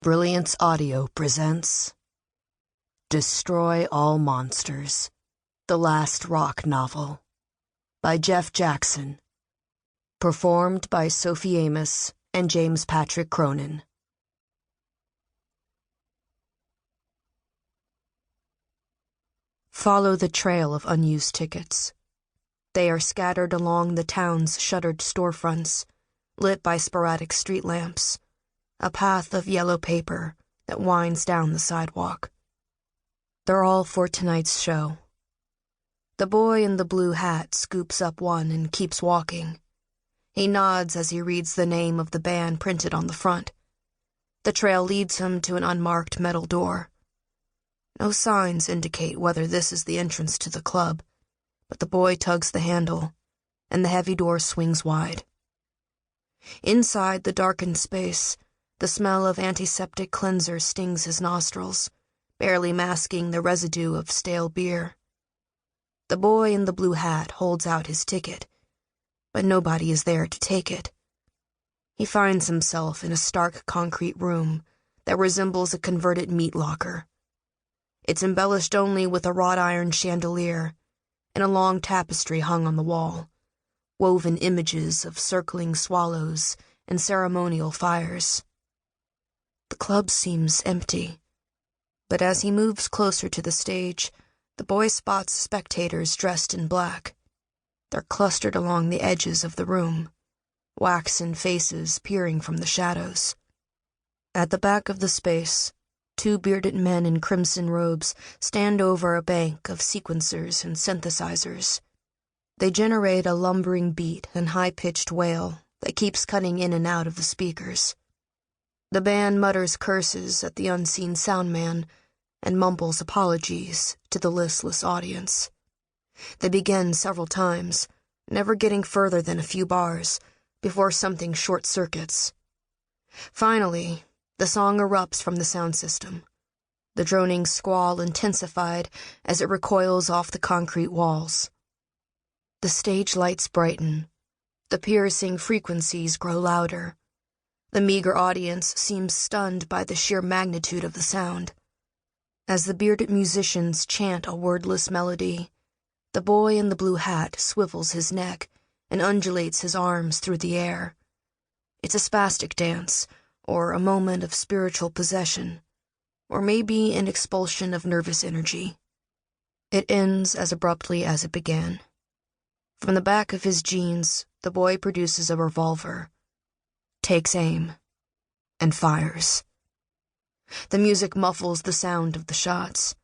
Brilliance Audio presents Destroy All Monsters, The Last Rock Novel by Jeff Jackson. Performed by Sophie Amos and James Patrick Cronin. Follow the trail of unused tickets. They are scattered along the town's shuttered storefronts, lit by sporadic street lamps, a path of yellow paper that winds down the sidewalk. They're all for tonight's show. The boy in the blue hat scoops up one and keeps walking. He nods as he reads the name of the band printed on the front. The trail leads him to an unmarked metal door. No signs indicate whether this is the entrance to the club, but the boy tugs the handle, and the heavy door swings wide. Inside the darkened space, the smell of antiseptic cleanser stings his nostrils, barely masking the residue of stale beer. The boy in the blue hat holds out his ticket, but nobody is there to take it. He finds himself in a stark concrete room that resembles a converted meat locker. It's embellished only with a wrought iron chandelier and a long tapestry hung on the wall, woven images of circling swallows and ceremonial fires. The club seems empty, but as he moves closer to the stage, the boy spots spectators dressed in black. They're clustered along the edges of the room, waxen faces peering from the shadows. At the back of the space, two bearded men in crimson robes stand over a bank of sequencers and synthesizers. They generate a lumbering beat and high-pitched wail that keeps cutting in and out of the speakers. The band mutters curses at the unseen soundman and mumbles apologies to the listless audience. They begin several times, never getting further than a few bars, before something short-circuits. Finally, the song erupts from the sound system, the droning squall intensified as it recoils off the concrete walls. The stage lights brighten. The piercing frequencies grow louder. The meager audience seems stunned by the sheer magnitude of the sound. As the bearded musicians chant a wordless melody, the boy in the blue hat swivels his neck and undulates his arms through the air. It's a spastic dance, or a moment of spiritual possession, or maybe an expulsion of nervous energy. It ends as abruptly as it began. From the back of his jeans, the boy produces a revolver, takes aim, and fires. The music muffles the sound of the shots.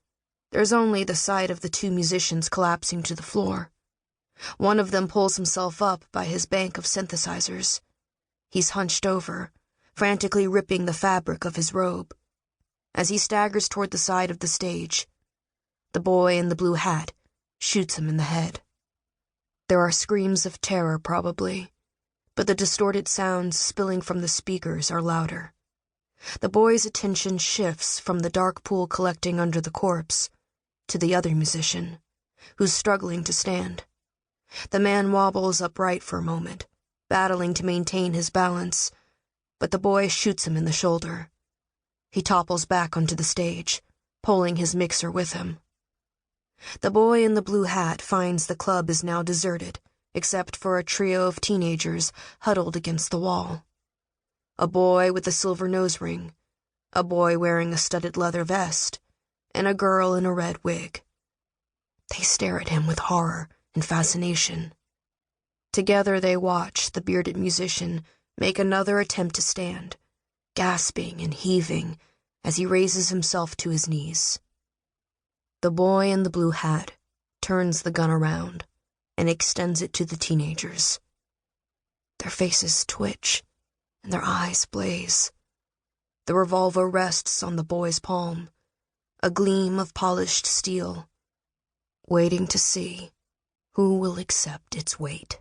There's only the sight of the two musicians collapsing to the floor. One of them pulls himself up by his bank of synthesizers. He's hunched over, frantically ripping the fabric of his robe. As he staggers toward the side of the stage, the boy in the blue hat shoots him in the head. There are screams of terror, probably, but the distorted sounds spilling from the speakers are louder. The boy's attention shifts from the dark pool collecting under the corpse to the other musician, who's struggling to stand. The man wobbles upright for a moment, battling to maintain his balance, but the boy shoots him in the shoulder. He topples back onto the stage, pulling his mixer with him. The boy in the blue hat finds the club is now deserted, except for a trio of teenagers huddled against the wall. A boy with a silver nose ring, a boy wearing a studded leather vest, and a girl in a red wig. They stare at him with horror and fascination. Together they watch the bearded musician make another attempt to stand, gasping and heaving as he raises himself to his knees. The boy in the blue hat turns the gun around and extends it to the teenagers. Their faces twitch and their eyes blaze. The revolver rests on the boy's palm, a gleam of polished steel, waiting to see who will accept its weight.